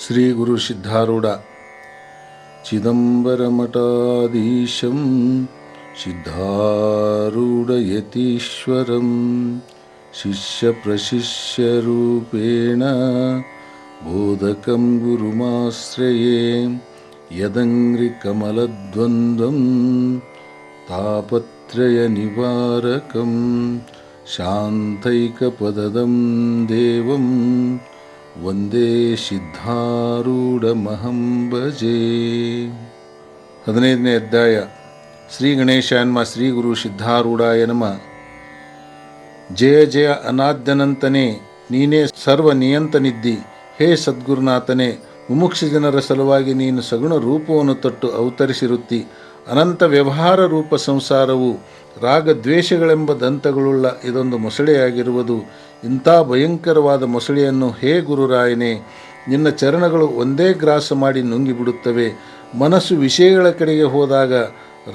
ಶ್ರೀ ಗುರು ಸಿದ್ಧಾರೂಢ ಚಿದಂಬರಮಠಾಧೀಶಂ ಸಿದ್ಧಾರೂಢಯತೀಶ್ವರಂ ಶಿಷ್ಯ ಪ್ರಶಿಷ್ಯರೂಪೇಣ ಬೋಧಕಂ ಗುರುಮಾಶ್ರಯೇ ಯದಂಗ್ರಿ ಕಮಲದ್ವಂದ್ವಂ ತಾಪತ್ರಯ ನಿವಾರಕಂ ಶಾಂತೈಕಪದದಂ ದೇವಂ ವಂದೇ ಸಿದ್ಧಾರೂಢಮಹಂ ಭಜೆ. 15ನೇ ಅಧ್ಯಾಯ. ಶ್ರೀ ಗಣೇಶಾನ್ಮ ಶ್ರೀ ಗುರು ಸಿದ್ಧಾರೂಢಾಯ ನಮಃ. ಜಯ ಜಯ ಅನಾದ್ಯನಂತನೇ, ನೀನೇ ಸರ್ವ ನಿಯಂತನಿದ್ದಿ. ಹೇ ಸದ್ಗುರುನಾಥನೇ, ಮುಮುಕ್ಷ ಜನರ ಸಲುವಾಗಿ ನೀನು ಸಗುಣ ರೂಪವನ್ನು ತೊಟ್ಟು ಅವತರಿಸಿರುತ್ತಿ. ಅನಂತ ವ್ಯವಹಾರ ರೂಪ ಸಂಸಾರವು ರಾಗದ್ವೇಷಗಳೆಂಬ ದಂತಗಳುಳ್ಳ ಇದೊಂದು ಮೊಸಳೆಯಾಗಿರುವುದು. ಇಂಥ ಭಯಂಕರವಾದ ಮೊಸಳೆಯನ್ನು ಹೇ ಗುರುರಾಯನೇ, ನಿನ್ನ ಚರಣಗಳು ಒಂದೇ ಗ್ರಾಸ ಮಾಡಿ ನುಂಗಿಬಿಡುತ್ತವೆ. ಮನಸ್ಸು ವಿಷಯಗಳ ಕಡೆಗೆ ಹೋದಾಗ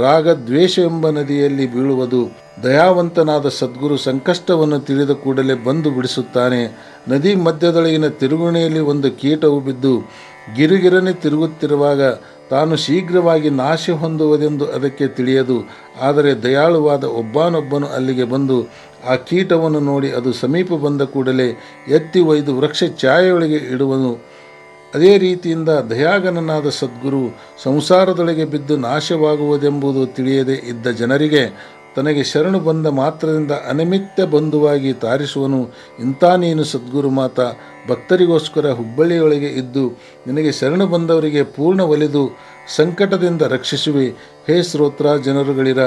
ರಾಗದ್ವೇಷ ಎಂಬ ನದಿಯಲ್ಲಿ ಬೀಳುವುದು. ದಯಾವಂತನಾದ ಸದ್ಗುರು ಸಂಕಷ್ಟವನ್ನು ತಿಳಿದ ಕೂಡಲೇ ಬಂದು ಬಿಡಿಸುತ್ತಾನೆ. ನದಿ ಮಧ್ಯದೊಳಗಿನ ತಿರುಗುಣಿಯಲ್ಲಿ ಒಂದು ಕೀಟವು ಬಿದ್ದು ಗಿರುಗಿರನೆ ತಿರುಗುತ್ತಿರುವಾಗ ತಾನು ಶೀಘ್ರವಾಗಿ ನಾಶ ಹೊಂದುವುದೆಂದು ಅದಕ್ಕೆ ತಿಳಿಯದು. ಆದರೆ ದಯಾಳುವಾದ ಒಬ್ಬನೊಬ್ಬನು ಅಲ್ಲಿಗೆ ಬಂದು ಆ ಕೀಟವನ್ನು ನೋಡಿ ಅದು ಸಮೀಪ ಬಂದ ಕೂಡಲೇ ಎತ್ತಿ ಒಯ್ದು ವೃಕ್ಷ ಛಾಯೆಯೊಳಗೆ ಇಡುವನು. ಅದೇ ರೀತಿಯಿಂದ ದಯಾಗನನಾದ ಸದ್ಗುರು ಸಂಸಾರದೊಳಗೆ ಬಿದ್ದು ನಾಶವಾಗುವುದೆಂಬುದು ತಿಳಿಯದೇ ಇದ್ದ ಜನರಿಗೆ ತನಗೆ ಶರಣು ಬಂದ ಮಾತ್ರದಿಂದ ಅನಿಮಿತ್ತ ಬಂಧುವಾಗಿ ತಾರಿಸುವನು. ಇಂಥ ನೀನು ಸದ್ಗುರು ಮಾತ ಭಕ್ತರಿಗೋಸ್ಕರ ಹುಬ್ಬಳ್ಳಿಯೊಳಗೆ ಇದ್ದು ನಿನಗೆ ಶರಣು ಬಂದವರಿಗೆ ಪೂರ್ಣ ಒಲಿದು ಸಂಕಟದಿಂದ ರಕ್ಷಿಸುವೆ. ಹೇ ಶ್ರೋತ್ರ ಜನರುಗಳಿರ,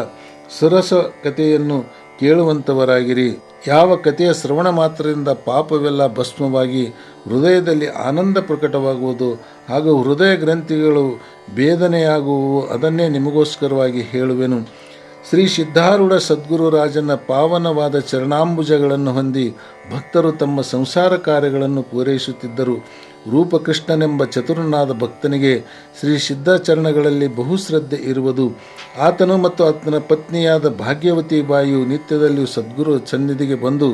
ಸರಸ ಕಥೆಯನ್ನು ಕೇಳುವಂಥವರಾಗಿರಿ. ಯಾವ ಕಥೆಯ ಶ್ರವಣ ಮಾತ್ರದಿಂದ ಪಾಪವೆಲ್ಲ ಭಸ್ಮವಾಗಿ ಹೃದಯದಲ್ಲಿ ಆನಂದ ಪ್ರಕಟವಾಗುವುದು ಹಾಗೂ ಹೃದಯ ಗ್ರಂಥಿಗಳು ಭೇದನೆಯಾಗುವವು, ಅದನ್ನೇ ನಿಮಗೋಸ್ಕರವಾಗಿ ಹೇಳುವೆನು. ಶ್ರೀ ಸಿದ್ಧಾರೂಢ ಸದ್ಗುರು ರಾಜನ ಪಾವನವಾದ ಚರಣಾಂಬುಜಗಳನ್ನು ಹೊಂದಿ ಭಕ್ತರು ತಮ್ಮ ಸಂಸಾರ ಕಾರ್ಯಗಳನ್ನು ಪೂರೈಸುತ್ತಿದ್ದರು. ರೂಪಕೃಷ್ಣನೆಂಬ ಚತುರನಾದ ಭಕ್ತನಿಗೆ ಶ್ರೀ ಸಿದ್ಧಾಚರಣಗಳಲ್ಲಿ ಬಹುಶ್ರದ್ಧೆ ಇರುವುದು. ಆತನು ಮತ್ತು ಆತನ ಪತ್ನಿಯಾದ ಭಾಗ್ಯವತಿ ಬಾಯಿಯು ನಿತ್ಯದಲ್ಲಿಯೂ ಸದ್ಗುರು ಸನ್ನಿಧಿಗೆ ಬಂದು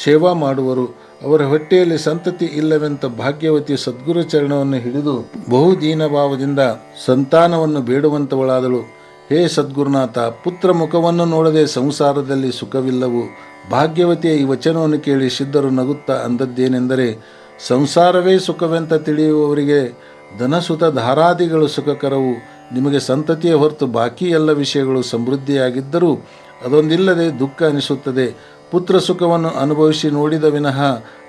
ಸೇವಾ ಮಾಡುವರು. ಅವರ ಹೊಟ್ಟೆಯಲ್ಲಿ ಸಂತತಿ ಇಲ್ಲವೆಂತ ಭಾಗ್ಯವತಿ ಸದ್ಗುರು ಚರಣವನ್ನು ಹಿಡಿದು ಬಹುದೀನಭಾವದಿಂದ ಸಂತಾನವನ್ನು ಬೇಡುವಂತವಳಾದಳು. ಹೇ ಸದ್ಗುರುನಾಥ, ಪುತ್ರ ಮುಖವನ್ನು ನೋಡದೆ ಸಂಸಾರದಲ್ಲಿ ಸುಖವಿಲ್ಲವು. ಭಾಗ್ಯವತಿಯ ಈ ವಚನವನ್ನು ಕೇಳಿ ಸಿದ್ಧರು ನಗುತ್ತಾ ಅಂದದ್ದೇನೆಂದರೆ, ಸಂಸಾರವೇ ಸುಖವೆಂತ ತಿಳಿಯುವವರಿಗೆ ಧನಸುತ ಧಾರಾದಿಗಳು ಸುಖಕರವು. ನಿಮಗೆ ಸಂತತಿಯ ಹೊರತು ಬಾಕಿ ಎಲ್ಲ ವಿಷಯಗಳು ಸಮೃದ್ಧಿಯಾಗಿದ್ದರೂ ಅದೊಂದಿಲ್ಲದೆ ದುಃಖ ಅನಿಸುತ್ತದೆ. ಪುತ್ರ ಸುಖವನ್ನು ಅನುಭವಿಸಿ ನೋಡಿದ ವಿನಃ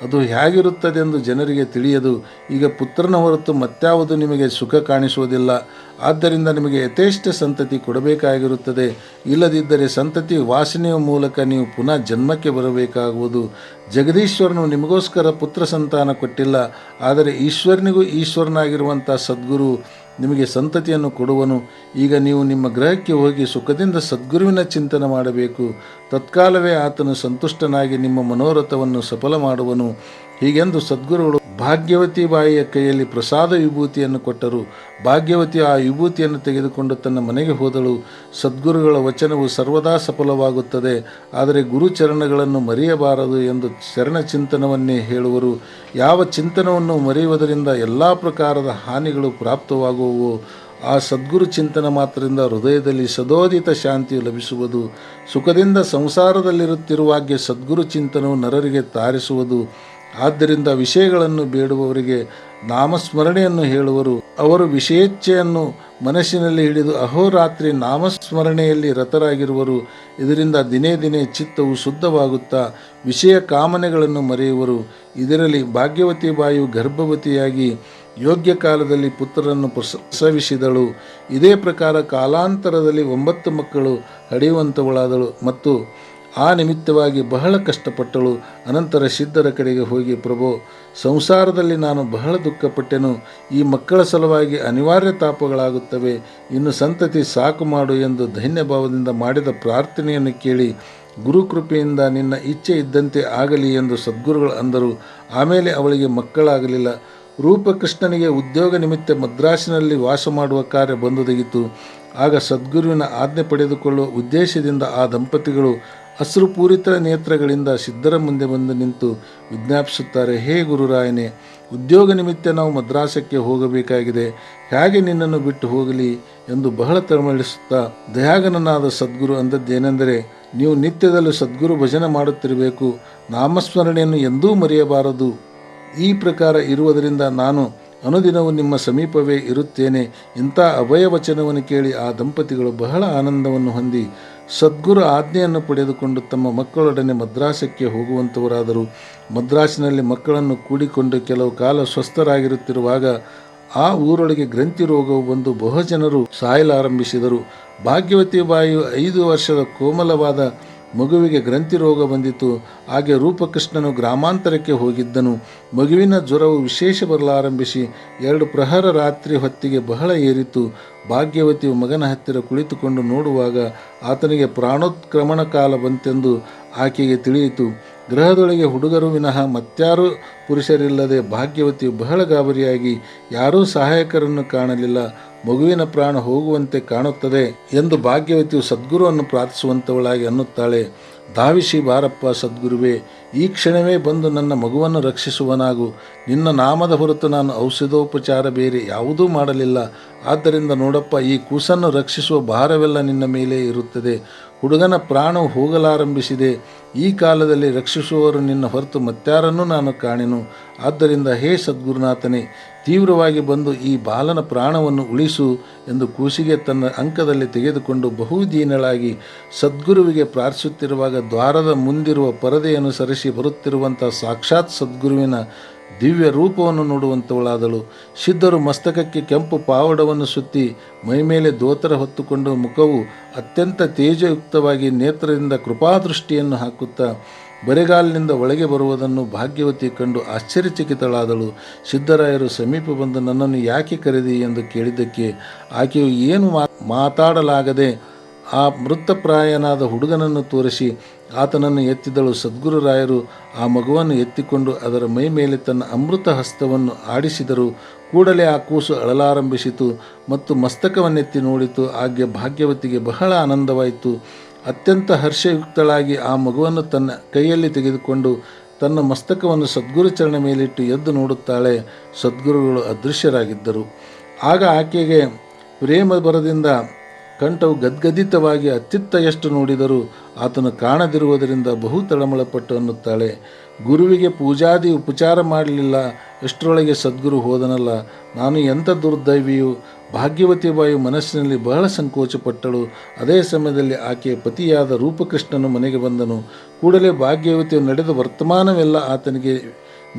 ಅದು ಹೇಗಿರುತ್ತದೆಂದು ಜನರಿಗೆ ತಿಳಿಯದು. ಈಗ ಪುತ್ರನ ಹೊರತು ಮತ್ಯಾವುದು ನಿಮಗೆ ಸುಖ ಕಾಣಿಸುವುದಿಲ್ಲ. ಆದ್ದರಿಂದ ನಿಮಗೆ ಯಥೇಷ್ಟ ಸಂತತಿ ಕೊಡಬೇಕಾಗಿರುತ್ತದೆ. ಇಲ್ಲದಿದ್ದರೆ ಸಂತತಿ ವಾಸನೆಯ ಮೂಲಕ ನೀವು ಪುನಃ ಜನ್ಮಕ್ಕೆ ಬರಬೇಕಾಗುವುದು. ಜಗದೀಶ್ವರನು ನಿಮಗೋಸ್ಕರ ಪುತ್ರ ಸಂತಾನ ಕೊಟ್ಟಿಲ್ಲ, ಆದರೆ ಈಶ್ವರನಿಗೂ ಈಶ್ವರನಾಗಿರುವಂಥ ಸದ್ಗುರು ನಿಮಗೆ ಸಂತತಿಯನ್ನು ಕೊಡುವನು. ಈಗ ನೀವು ನಿಮ್ಮ ಗೃಹಕ್ಕೆ ಹೋಗಿ ಸುಖದಿಂದ ಸದ್ಗುರುವಿನ ಚಿಂತನೆ ಮಾಡಬೇಕು. ತತ್ಕಾಲವೇ ಆತನು ಸಂತುಷ್ಟನಾಗಿ ನಿಮ್ಮ ಮನೋರಥವನ್ನು ಸಫಲ ಮಾಡುವನು. ಹೀಗೆಂದು ಸದ್ಗುರುಗಳು ಭಾಗ್ಯವತಿ ಬಾಯಿಯ ಕೈಯಲ್ಲಿ ಪ್ರಸಾದ ವಿಭೂತಿಯನ್ನು ಕೊಟ್ಟರು. ಭಾಗ್ಯವತಿ ಆ ವಿಭೂತಿಯನ್ನು ತೆಗೆದುಕೊಂಡು ತನ್ನ ಮನೆಗೆ ಹೋದಳು. ಸದ್ಗುರುಗಳ ವಚನವು ಸರ್ವದಾ ಸಫಲವಾಗುತ್ತದೆ, ಆದರೆ ಗುರುಚರಣಗಳನ್ನು ಮರೆಯಬಾರದು ಎಂದು ಶರಣ ಚಿಂತನವನ್ನೇ ಹೇಳುವರು. ಯಾವ ಚಿಂತನವನ್ನು ಮರೆಯುವುದರಿಂದ ಎಲ್ಲ ಪ್ರಕಾರದ ಹಾನಿಗಳು ಪ್ರಾಪ್ತವಾಗುವವು, ಆ ಸದ್ಗುರು ಚಿಂತನ ಮಾತ್ರದಿಂದ ಹೃದಯದಲ್ಲಿ ಸದೋದಿತ ಶಾಂತಿಯು ಲಭಿಸುವುದು. ಸುಖದಿಂದ ಸಂಸಾರದಲ್ಲಿರುತ್ತಿರುವಾಗೆ ಸದ್ಗುರು ಚಿಂತನವು ನರರಿಗೆ ತಾರಿಸುವುದು. ಆದ್ದರಿಂದ ವಿಷಯಗಳನ್ನು ಬೇಡುವವರಿಗೆ ನಾಮಸ್ಮರಣೆಯನ್ನು ಹೇಳುವರು. ಅವರು ವಿಷಯೇಚ್ಛೆಯನ್ನು ಮನಸ್ಸಿನಲ್ಲಿ ಹಿಡಿದು ಅಹೋರಾತ್ರಿ ನಾಮಸ್ಮರಣೆಯಲ್ಲಿ ರತರಾಗಿರುವರು. ಇದರಿಂದ ದಿನೇ ದಿನೇ ಚಿತ್ತವು ಶುದ್ಧವಾಗುತ್ತಾ ವಿಷಯ ಕಾಮನೆಗಳನ್ನು ಮರೆಯುವರು. ಇದರಲ್ಲಿ ಭಾಗ್ಯವತಿ ಬಾಯಿಯು ಗರ್ಭವತಿಯಾಗಿ ಯೋಗ್ಯ ಕಾಲದಲ್ಲಿ ಪುತ್ರರನ್ನು ಪ್ರಸವಿಸಿದಳು. ಇದೇ ಪ್ರಕಾರ ಕಾಲಾಂತರದಲ್ಲಿ 9 ಮಕ್ಕಳು ಹಡೆಯುವಂಥವಳಾದಳು ಮತ್ತು ಆ ನಿಮಿತ್ತವಾಗಿ ಬಹಳ ಕಷ್ಟಪಟ್ಟಳು. ಅನಂತರ ಸಿದ್ಧರ ಕಡೆಗೆ ಹೋಗಿ, ಪ್ರಭೋ, ಸಂಸಾರದಲ್ಲಿ ನಾನು ಬಹಳ ದುಃಖಪಟ್ಟೆನು. ಈ ಮಕ್ಕಳ ಸಲುವಾಗಿ ಅನಿವಾರ್ಯ ತಾಪಗಳಾಗುತ್ತವೆ. ಇನ್ನು ಸಂತತಿ ಸಾಕು ಮಾಡು ಎಂದು ಧನ್ಯಭಾವದಿಂದ ಮಾಡಿದ ಪ್ರಾರ್ಥನೆಯನ್ನು ಕೇಳಿ, ಗುರುಕೃಪೆಯಿಂದ ನಿನ್ನ ಇಚ್ಛೆ ಇದ್ದಂತೆ ಆಗಲಿ ಎಂದು ಸದ್ಗುರುಗಳು ಅಂದರು. ಆಮೇಲೆ ಅವಳಿಗೆ ಮಕ್ಕಳಾಗಲಿಲ್ಲ. ರೂಪಕೃಷ್ಣನಿಗೆ ಉದ್ಯೋಗ ನಿಮಿತ್ತ ಮದ್ರಾಸಿನಲ್ಲಿ ವಾಸ ಮಾಡುವ ಕಾರ್ಯ ಬಂದೊದಗಿತು. ಆಗ ಸದ್ಗುರುವಿನ ಆಜ್ಞೆ ಪಡೆದುಕೊಳ್ಳುವ ಉದ್ದೇಶದಿಂದ ಆ ದಂಪತಿಗಳು ಅಶ್ರುಪೂರಿತ ನೇತ್ರಗಳಿಂದ ಸಿದ್ಧರ ಮುಂದೆ ಬಂದು ನಿಂತು ವಿಜ್ಞಾಪಿಸುತ್ತಾರೆ, ಹೇ ಗುರುರಾಯನೇ, ಉದ್ಯೋಗ ನಿಮಿತ್ತ ನಾವು ಮದ್ರಾಸಕ್ಕೆ ಹೋಗಬೇಕಾಗಿದೆ, ಹೇಗೆ ನಿನ್ನನ್ನು ಬಿಟ್ಟು ಹೋಗಲಿ ಎಂದು ಬಹಳ ತಳಮಳಿಸುತ್ತಾ ದಯಾಗನನಾದ ಸದ್ಗುರು ಅಂದದ್ದೇನೆಂದರೆ, ನೀವು ನಿತ್ಯದಲ್ಲೂ ಸದ್ಗುರು ಭಜನೆ ಮಾಡುತ್ತಿರಬೇಕು, ನಾಮಸ್ಮರಣೆಯನ್ನು ಎಂದೂ ಮರೆಯಬಾರದು. ಈ ಪ್ರಕಾರ ಇರುವುದರಿಂದ ನಾನು ಅನುದಿನವೂ ನಿಮ್ಮ ಸಮೀಪವೇ ಇರುತ್ತೇನೆ. ಇಂಥ ಅಭಯ ವಚನವನ್ನು ಕೇಳಿ ಆ ದಂಪತಿಗಳು ಬಹಳ ಆನಂದವನ್ನು ಹೊಂದಿ ಸದ್ಗುರು ಆಜ್ಞೆಯನ್ನು ಪಡೆದುಕೊಂಡು ತಮ್ಮ ಮಕ್ಕಳೊಡನೆ ಮದ್ರಾಸಕ್ಕೆ ಹೋಗುವಂಥವರಾದರು. ಮದ್ರಾಸಿನಲ್ಲಿ ಮಕ್ಕಳನ್ನು ಕೂಡಿಕೊಂಡು ಕೆಲವು ಕಾಲ ಸ್ವಸ್ಥರಾಗಿರುತ್ತಿರುವಾಗ ಆ ಊರೊಳಗೆ ಗ್ರಂಥಿ ರೋಗವು ಬಂದು ಬಹುಜನರು ಸಾಯಲಾರಂಭಿಸಿದರು. ಭಾಗ್ಯವತಿ ಬಾಯಿಯು 5 ವರ್ಷದ ಕೋಮಲವಾದ ಮಗುವಿಗೆ ಗ್ರಂಥಿ ರೋಗ ಬಂದಿತು. ಹಾಗೆ ರೂಪಕೃಷ್ಣನು ಗ್ರಾಮಾಂತರಕ್ಕೆ ಹೋಗಿದ್ದನು. ಮಗುವಿನ ಜ್ವರವು ವಿಶೇಷ ಬರಲಾರಂಭಿಸಿ 2 ಪ್ರಹರ ರಾತ್ರಿ ಹೊತ್ತಿಗೆ ಬಹಳ ಏರಿತು. ಭಾಗ್ಯವತಿಯು ಮಗನ ಹತ್ತಿರ ಕುಳಿತುಕೊಂಡು ನೋಡುವಾಗ ಆತನಿಗೆ ಪ್ರಾಣೋತ್ಕ್ರಮಣ ಕಾಲ ಬಂತೆಂದು ಆಕೆಗೆ ತಿಳಿಯಿತು. ಗೃಹದೊಳಗೆ ಹುಡುಗರು ವಿನಃ ಮತ್ಯಾರೂ ಪುರುಷರಿಲ್ಲದೆ ಭಾಗ್ಯವತಿಯು ಬಹಳ ಗಾಬರಿಯಾಗಿ ಯಾರೂ ಸಹಾಯಕರನ್ನು ಕಾಣಲಿಲ್ಲ. ಮಗುವಿನ ಪ್ರಾಣ ಹೋಗುವಂತೆ ಕಾಣುತ್ತದೆ ಎಂದು ಭಾಗ್ಯವತಿಯು ಸದ್ಗುರುವನ್ನು ಪ್ರಾರ್ಥಿಸುವಂಥವಳಾಗಿ ಅನ್ನುತ್ತಾಳೆ. ಧಾವಿಸಿ ಬಾರಪ್ಪ ಸದ್ಗುರುವೇ, ಈ ಕ್ಷಣವೇ ಬಂದು ನನ್ನ ಮಗುವನ್ನು ರಕ್ಷಿಸುವನಾಗು. ನಿನ್ನ ನಾಮದ ಹೊರತು ನಾನು ಔಷಧೋಪಚಾರ ಬೇರೆ ಯಾವುದೂ ಮಾಡಲಿಲ್ಲ. ಆದ್ದರಿಂದ ನೋಡಪ್ಪ, ಈ ಕೂಸನ್ನು ರಕ್ಷಿಸುವ ಭಾರವೆಲ್ಲ ನಿನ್ನ ಮೇಲೆ ಇರುತ್ತದೆ. ಹುಡುಗನ ಪ್ರಾಣವು ಹೋಗಲಾರಂಭಿಸಿದೆ. ಈ ಕಾಲದಲ್ಲಿ ರಕ್ಷಿಸುವವರು ನಿನ್ನ ಹೊರತು ಮತ್ಯಾರನ್ನೂ ನಾನು ಕಾಣೆನು. ಆದ್ದರಿಂದ ಹೇ ಸದ್ಗುರುನಾಥನೇ, ತೀವ್ರವಾಗಿ ಬಂದು ಈ ಬಾಲನ ಪ್ರಾಣವನ್ನು ಉಳಿಸು ಎಂದು ಕೂಸಿಗೆ ತನ್ನ ಅಂಕದಲ್ಲಿ ತೆಗೆದುಕೊಂಡು ಬಹುದೀನಳಾಗಿ ಸದ್ಗುರುವಿಗೆ ಪ್ರಾರ್ಥಿಸುತ್ತಿರುವಾಗ ದ್ವಾರದ ಮುಂದಿರುವ ಪರದೆಯನ್ನು ಸರಿಸಿ ಬರುತ್ತಿರುವಂಥ ಸಾಕ್ಷಾತ್ ಸದ್ಗುರುವಿನ ದಿವ್ಯ ರೂಪವನ್ನು ನೋಡುವಂಥವಳಾದಳು. ಸಿದ್ಧರು ಮಸ್ತಕಕ್ಕೆ ಕೆಂಪು ಪಾವಡವನ್ನು ಸುತ್ತಿ ಮೈಮೇಲೆ ದೋತರ ಹೊತ್ತುಕೊಂಡು ಮುಖವು ಅತ್ಯಂತ ತೇಜಯುಕ್ತವಾಗಿ ನೇತ್ರದಿಂದ ಕೃಪಾದೃಷ್ಟಿಯನ್ನು ಹಾಕುತ್ತಾ ಬರೆಗಾಲಿನಿಂದ ಒಳಗೆ ಬರುವುದನ್ನು ಭಾಗ್ಯವತಿ ಕಂಡು ಆಶ್ಚರ್ಯಚಕಿತಳಾದಳು. ಸಿದ್ಧರಾಯರು ಸಮೀಪ ಬಂದು ನನ್ನನ್ನು ಯಾಕೆ ಕರೆದಿ ಎಂದು ಕೇಳಿದ್ದಕ್ಕೆ ಆಕೆಯು ಏನು ಮಾತಾಡಲಾಗದೆ ಆ ಮೃತಪ್ರಾಯನಾದ ಹುಡುಗನನ್ನು ತೋರಿಸಿ ಆತನನ್ನು ಎತ್ತಿದಳು. ಸದ್ಗುರುರಾಯರು ಆ ಮಗುವನ್ನು ಎತ್ತಿಕೊಂಡು ಅದರ ಮೈ ಮೇಲೆ ತನ್ನ ಅಮೃತ ಹಸ್ತವನ್ನು ಆಡಿಸಿದರು. ಕೂಡಲೇ ಆ ಕೂಸು ಅಳಲಾರಂಭಿಸಿತು ಮತ್ತು ಮಸ್ತಕವನ್ನೆತ್ತಿ ನೋಡಿತು. ಹಾಗೆ ಭಾಗ್ಯವತಿಗೆ ಬಹಳ ಆನಂದವಾಯಿತು. ಅತ್ಯಂತ ಹರ್ಷಯುಕ್ತಳಾಗಿ ಆ ಮಗುವನ್ನು ತನ್ನ ಕೈಯಲ್ಲಿ ತೆಗೆದುಕೊಂಡು ತನ್ನ ಮಸ್ತಕವನ್ನು ಸದ್ಗುರು ಚರಣ ಮೇಲಿಟ್ಟು ಎದ್ದು ನೋಡುತ್ತಾಳೆ. ಸದ್ಗುರುಗಳು ಅದೃಶ್ಯರಾಗಿದ್ದರು. ಆಗ ಆಕೆಗೆ ಪ್ರೇಮ ಬರದಿಂದ ಕಂಠವು ಗದ್ಗದಿತವಾಗಿ ಅತ್ತಿತ್ತ ಎಷ್ಟು ನೋಡಿದರೂ ಆತನು ಕಾಣದಿರುವುದರಿಂದ ಬಹು ತಳಮಳಪಟ್ಟು ಅನ್ನುತ್ತಾಳೆ. ಗುರುವಿಗೆ ಪೂಜಾದಿ ಉಪಚಾರ ಮಾಡಲಿಲ್ಲ, ಎಷ್ಟರೊಳಗೆ ಸದ್ಗುರು ಹೋದನಲ್ಲ, ನಾನು ಎಂಥ ದುರ್ದೈವಿಯು. ಭಾಗ್ಯವತಿ ಬಾಯಿ ಮನಸ್ಸಿನಲ್ಲಿ ಬಹಳ ಸಂಕೋಚಪಟ್ಟಳು. ಅದೇ ಸಮಯದಲ್ಲಿ ಆಕೆಯ ಪತಿಯಾದ ರೂಪಕೃಷ್ಣನು ಮನೆಗೆ ಬಂದನು. ಕೂಡಲೇ ಭಾಗ್ಯವತಿಯು ನಡೆದ ವರ್ತಮಾನವೆಲ್ಲ ಆತನಿಗೆ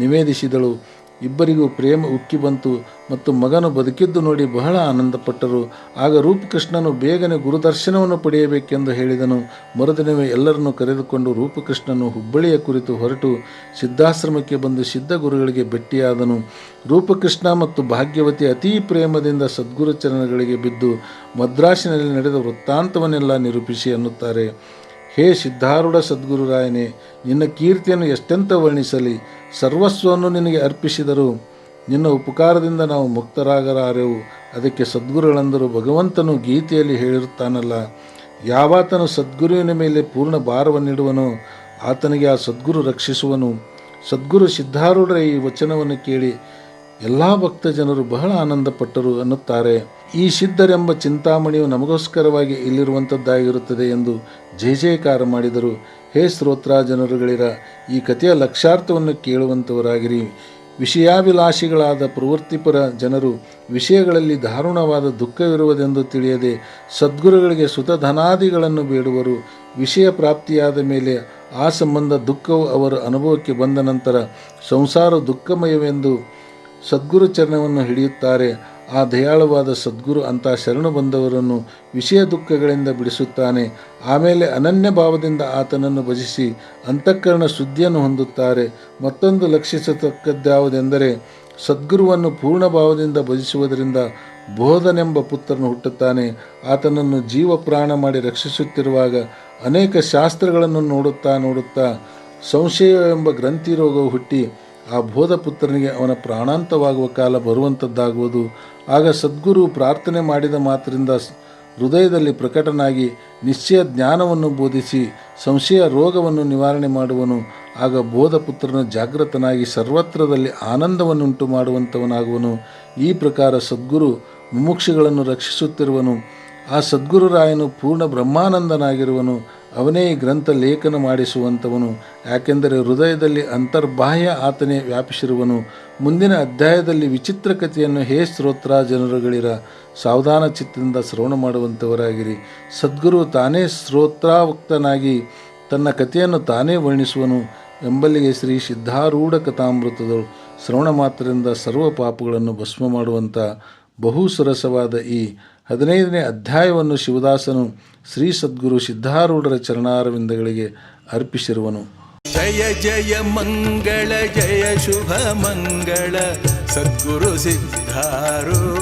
ನಿವೇದಿಸಿದಳು. ಇಬ್ಬರಿಗೂ ಪ್ರೇಮ ಉಕ್ಕಿ ಬಂತು ಮತ್ತು ಮಗನು ಬದುಕಿದ್ದು ನೋಡಿ ಬಹಳ ಆನಂದಪಟ್ಟರು. ಆಗ ರೂಪಕೃಷ್ಣನು ಬೇಗನೆ ಗುರುದರ್ಶನವನ್ನು ಪಡೆಯಬೇಕೆಂದು ಹೇಳಿದನು. ಮರುದಿನವೇ ಎಲ್ಲರನ್ನು ಕರೆದುಕೊಂಡು ರೂಪಕೃಷ್ಣನು ಹುಬ್ಬಳ್ಳಿಯ ಕುರಿತು ಹೊರಟು ಸಿದ್ಧಾಶ್ರಮಕ್ಕೆ ಬಂದು ಸಿದ್ಧ ಗುರುಗಳಿಗೆ ಭೇಟಿಯಾದನು. ರೂಪಕೃಷ್ಣ ಮತ್ತು ಭಾಗ್ಯವತಿ ಅತೀ ಪ್ರೇಮದಿಂದ ಸದ್ಗುರು ಚರಣಗಳಿಗೆ ಬಿದ್ದು ಮದ್ರಾಸಿನಲ್ಲಿ ನಡೆದ ವೃತ್ತಾಂತವನ್ನೆಲ್ಲ ನಿರೂಪಿಸಿ ಅನ್ನುತ್ತಾರೆ. ಹೇ ಸಿದ್ಧಾರೂಢ ಸದ್ಗುರುರಾಯನೇ, ನಿನ್ನ ಕೀರ್ತಿಯನ್ನು ಎಷ್ಟೆಂತ ವರ್ಣಿಸಲಿ. ಸರ್ವಸ್ವವನ್ನು ನಿನಗೆ ಅರ್ಪಿಸಿದರು. ನಿನ್ನ ಉಪಕಾರದಿಂದ ನಾವು ಮುಕ್ತರಾಗಲಾರೆವು. ಅದಕ್ಕೆ ಸದ್ಗುರುಗಳಂದರು, ಭಗವಂತನು ಗೀತೆಯಲ್ಲಿ ಹೇಳಿರುತ್ತಾನಲ್ಲ, ಯಾವಾತನು ಸದ್ಗುರುವಿನ ಮೇಲೆ ಪೂರ್ಣ ಭಾರವನ್ನಿಡುವನೋ ಆತನಿಗೆ ಆ ಸದ್ಗುರು ರಕ್ಷಿಸುವನು. ಸದ್ಗುರು ಸಿದ್ಧಾರೂಢರ ಈ ವಚನವನ್ನು ಕೇಳಿ ಎಲ್ಲ ಭಕ್ತ ಜನರು ಬಹಳ ಆನಂದಪಟ್ಟರು ಅನ್ನುತ್ತಾರೆ. ಈ ಸಿದ್ಧರೆಂಬ ಚಿಂತಾಮಣಿಯು ನಮಗೋಸ್ಕರವಾಗಿ ಇಲ್ಲಿರುವಂಥದ್ದಾಗಿರುತ್ತದೆ ಎಂದು ಜಯ ಜಯಕಾರ ಮಾಡಿದರು. ಹೇ ಶ್ರೋತ್ರಾ ಜನರುಗಳಿರ, ಈ ಕಥೆಯ ಲಕ್ಷಾರ್ಥವನ್ನು ಕೇಳುವಂಥವರಾಗಿರಿ. ವಿಷಯಾಭಿಲಾಷಿಗಳಾದ ಪ್ರವೃತ್ತಿಪರ ಜನರು ವಿಷಯಗಳಲ್ಲಿ ದಾರುಣವಾದ ದುಃಖವಿರುವುದೆಂದು ತಿಳಿಯದೆ ಸದ್ಗುರುಗಳಿಗೆ ಸುತಧನಾದಿಗಳನ್ನು ಬೇಡುವರು. ವಿಷಯ ಪ್ರಾಪ್ತಿಯಾದ ಮೇಲೆ ಆ ಸಂಬಂಧ ದುಃಖವು ಅವರ ಅನುಭವಕ್ಕೆ ಬಂದ ನಂತರ ಸಂಸಾರ ದುಃಖಮಯವೆಂದು ಸದ್ಗುರು ಚರಣವನ್ನು ಹಿಡಿಯುತ್ತಾರೆ. ಆ ದಯಾಳುವಾದ ಸದ್ಗುರು ಅಂಥ ಶರಣು ಬಂದವರನ್ನು ವಿಷಯ ದುಃಖಗಳಿಂದ ಬಿಡಿಸುತ್ತಾನೆ. ಆಮೇಲೆ ಅನನ್ಯ ಭಾವದಿಂದ ಆತನನ್ನು ಭಜಿಸಿ ಅಂತಃಕರಣ ಶುದ್ಧಿಯನ್ನು ಹೊಂದುತ್ತಾರೆ. ಮತ್ತೊಂದು ಲಕ್ಷಿಸತಕ್ಕದ್ದಾವುದೆಂದರೆ ಸದ್ಗುರುವನ್ನು ಪೂರ್ಣ ಭಾವದಿಂದ ಭಜಿಸುವುದರಿಂದ ಬೋಧನೆಂಬ ಪುತ್ರನು ಹುಟ್ಟುತ್ತಾನೆ. ಆತನನ್ನು ಜೀವ ಪ್ರಾಣ ಮಾಡಿ ರಕ್ಷಿಸುತ್ತಿರುವಾಗ ಅನೇಕ ಶಾಸ್ತ್ರಗಳನ್ನು ನೋಡುತ್ತಾ ಸಂಶಯವೆಂಬ ಗ್ರಂಥಿ ರೋಗವು ಹುಟ್ಟಿ ಆ ಬೋಧಪುತ್ರನಿಗೆ ಅವನ ಪ್ರಾಣಾಂತವಾಗುವ ಕಾಲ ಬರುವಂಥದ್ದಾಗುವುದು. ಆಗ ಸದ್ಗುರು ಪ್ರಾರ್ಥನೆ ಮಾಡಿದ ಮಾತ್ರದಿಂದ ಹೃದಯದಲ್ಲಿ ಪ್ರಕಟನಾಗಿ ನಿಶ್ಚಯ ಜ್ಞಾನವನ್ನು ಬೋಧಿಸಿ ಸಂಶಯ ರೋಗವನ್ನು ನಿವಾರಣೆ ಮಾಡುವನು. ಆಗ ಬೋಧಪುತ್ರನು ಜಾಗೃತನಾಗಿ ಸರ್ವತ್ರದಲ್ಲಿ ಆನಂದವನ್ನುಂಟು ಮಾಡುವಂಥವನಾಗುವನು. ಈ ಪ್ರಕಾರ ಸದ್ಗುರು ಮುಮುಕ್ಷುಗಳನ್ನು ರಕ್ಷಿಸುತ್ತಿರುವನು. ಆ ಸದ್ಗುರುರಾಯನು ಪೂರ್ಣ ಬ್ರಹ್ಮಾನಂದನಾಗಿರುವನು. ಅವನೇ ಈ ಗ್ರಂಥ ಲೇಖನ ಮಾಡಿಸುವಂಥವನು. ಯಾಕೆಂದರೆ ಹೃದಯದಲ್ಲಿ ಅಂತರ್ಬಾಹ್ಯ ಆತನೇ ವ್ಯಾಪಿಸಿರುವನು. ಮುಂದಿನ ಅಧ್ಯಾಯದಲ್ಲಿ ವಿಚಿತ್ರ ಕಥೆಯನ್ನು ಹೇ ಶ್ರೋತ್ರ ಜನರುಗಳಿರ ಸಾವಧಾನ ಚಿತ್ತದಿಂದ ಶ್ರವಣ ಮಾಡುವಂಥವರಾಗಿರಿ. ಸದ್ಗುರು ತಾನೇ ಶ್ರೋತ್ರಾವಕ್ತನಾಗಿ ತನ್ನ ಕಥೆಯನ್ನು ತಾನೇ ವರ್ಣಿಸುವನು ಎಂಬಲ್ಲಿಗೆ ಶ್ರೀ ಸಿದ್ಧಾರೂಢ ಕಥಾಮೃತದಳು ಶ್ರವಣ ಮಾತ್ರದಿಂದ ಸರ್ವ ಪಾಪಗಳನ್ನು ಭಸ್ಮ ಮಾಡುವಂಥ ಬಹು ಸರಸವಾದ ಈ 15ನೇ ಅಧ್ಯಾಯವನ್ನು ಶಿವದಾಸನು ಶ್ರೀ ಸದ್ಗುರು ಸಿದ್ಧಾರೂಢರ ಚರಣಾರವಿಂದಗಳಿಗೆ ಅರ್ಪಿಸಿರುವನು. ಜಯ ಜಯ ಮಂಗಳ ಜಯ ಶುಭ ಮಂಗಳ ಸದ್ಗುರು ಸಿದ್ಧಾರೂಢರಿಗೆ.